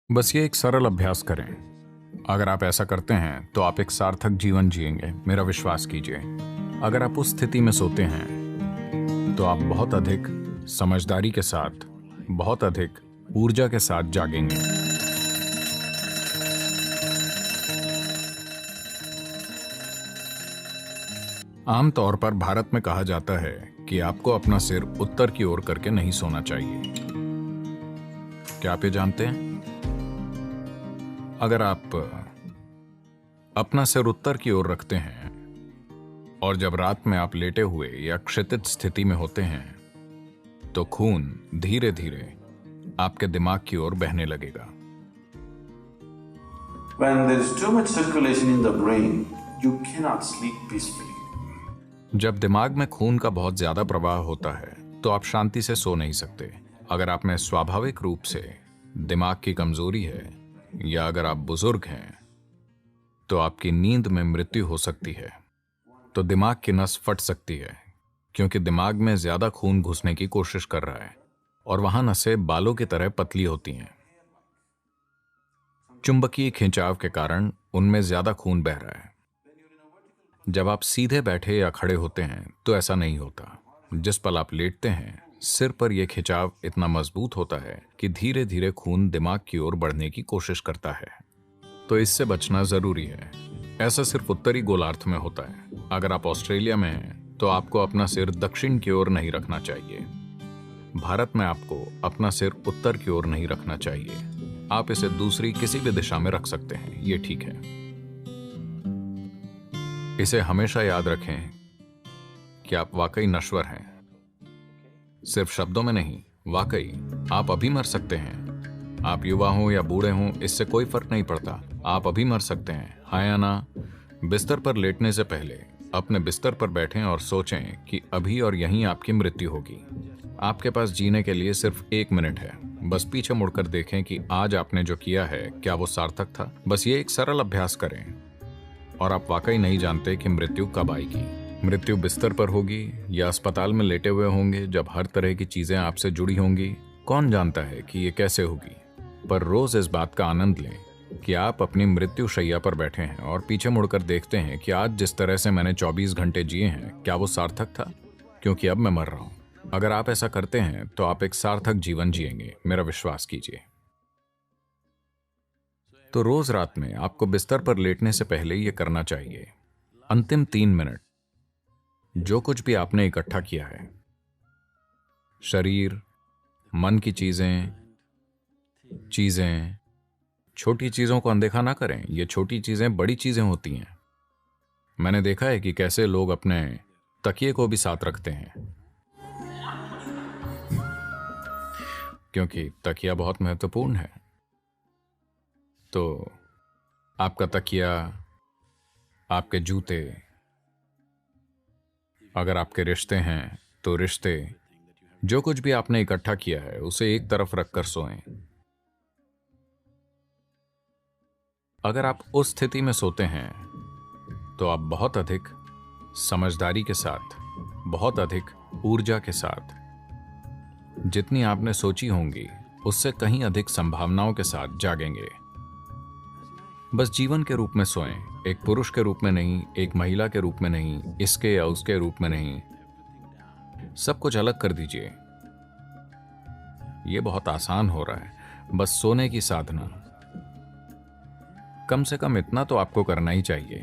बस ये एक सरल अभ्यास करें। अगर आप ऐसा करते हैं तो आप एक सार्थक जीवन जिएंगे, मेरा विश्वास कीजिए। अगर आप उस स्थिति में सोते हैं तो आप बहुत अधिक समझदारी के साथ, बहुत अधिक ऊर्जा के साथ जागेंगे। आमतौर पर भारत में कहा जाता है कि आपको अपना सिर उत्तर की ओर करके नहीं सोना चाहिए। क्या आप ये जानते हैं? अगर आप अपना सिर उत्तर की ओर रखते हैं और जब रात में आप लेटे हुए या क्षितिज स्थिति में होते हैं तो खून धीरे धीरे आपके दिमाग की ओर बहने लगेगा। When there is too much circulation in the brain, you cannot sleep peacefully. जब दिमाग में खून का बहुत ज्यादा प्रवाह होता है तो आप शांति से सो नहीं सकते। अगर आप में स्वाभाविक रूप से दिमाग की कमजोरी है या अगर आप बुजुर्ग हैं तो आपकी नींद में मृत्यु हो सकती है। तो दिमाग की नस फट सकती है क्योंकि दिमाग में ज्यादा खून घुसने की कोशिश कर रहा है और वहां नसें बालों की तरह पतली होती हैं। चुंबकीय खिंचाव के कारण उनमें ज्यादा खून बह रहा है। जब आप सीधे बैठे या खड़े होते हैं तो ऐसा नहीं होता। जिस पल आप लेटते हैं सिर पर यह खिंचाव इतना मजबूत होता है कि धीरे धीरे खून दिमाग की ओर बढ़ने की कोशिश करता है। तो इससे बचना जरूरी है। ऐसा सिर्फ उत्तरी गोलार्ध में होता है। अगर आप ऑस्ट्रेलिया में हैं तो आपको अपना सिर दक्षिण की ओर नहीं रखना चाहिए। भारत में आपको अपना सिर उत्तर की ओर नहीं रखना चाहिए। आप इसे दूसरी किसी भी दिशा में रख सकते हैं, ये ठीक है। इसे हमेशा याद रखें कि आप वाकई नश्वर हैं। सिर्फ शब्दों में नहीं, वाकई आप अभी मर सकते हैं। आप युवा हों या बूढ़े हों, इससे कोई फर्क नहीं पड़ता। आप अभी मर सकते हैं, हाँ या ना। बिस्तर पर लेटने से पहले अपने बिस्तर पर बैठें और सोचें कि अभी और यहीं आपकी मृत्यु होगी। आपके पास जीने के लिए सिर्फ 1 मिनट है। बस पीछे मुड़कर देखें कि आज आपने जो किया है क्या वो सार्थक था। बस ये एक सरल अभ्यास करें और आप वाकई नहीं जानते कि मृत्यु कब आएगी। मृत्यु बिस्तर पर होगी या अस्पताल में लेटे हुए होंगे जब हर तरह की चीजें आपसे जुड़ी होंगी। कौन जानता है कि ये कैसे होगी। पर रोज इस बात का आनंद लें कि आप अपनी मृत्यु शैया पर बैठे हैं और पीछे मुड़कर देखते हैं कि आज जिस तरह से मैंने 24 घंटे जिए हैं क्या वो सार्थक था, क्योंकि अब मैं मर रहा हूं। अगर आप ऐसा करते हैं तो आप एक सार्थक जीवन जिएंगे, मेरा विश्वास कीजिए। तो रोज रात में आपको बिस्तर पर लेटने से पहले यह करना चाहिए। अंतिम 3 मिनट जो कुछ भी आपने इकट्ठा किया है, शरीर, मन की चीजें, छोटी चीजों को अनदेखा ना करें। ये छोटी चीजें बड़ी चीजें होती हैं। मैंने देखा है कि कैसे लोग अपने तकिए को भी साथ रखते हैं, क्योंकि तकिया बहुत महत्वपूर्ण है। तो आपका तकिया, आपके जूते, अगर आपके रिश्ते हैं तो रिश्ते, जो कुछ भी आपने इकट्ठा किया है उसे एक तरफ रखकर सोएं। अगर आप उस स्थिति में सोते हैं तो आप बहुत अधिक समझदारी के साथ, बहुत अधिक ऊर्जा के साथ, जितनी आपने सोची होंगी उससे कहीं अधिक संभावनाओं के साथ जागेंगे। बस जीवन के रूप में सोएं, एक पुरुष के रूप में नहीं, एक महिला के रूप में नहीं, इसके या उसके रूप में नहीं। सब कुछ अलग कर दीजिए। यह बहुत आसान हो रहा है, बस सोने की साधना। कम से कम इतना तो आपको करना ही चाहिए।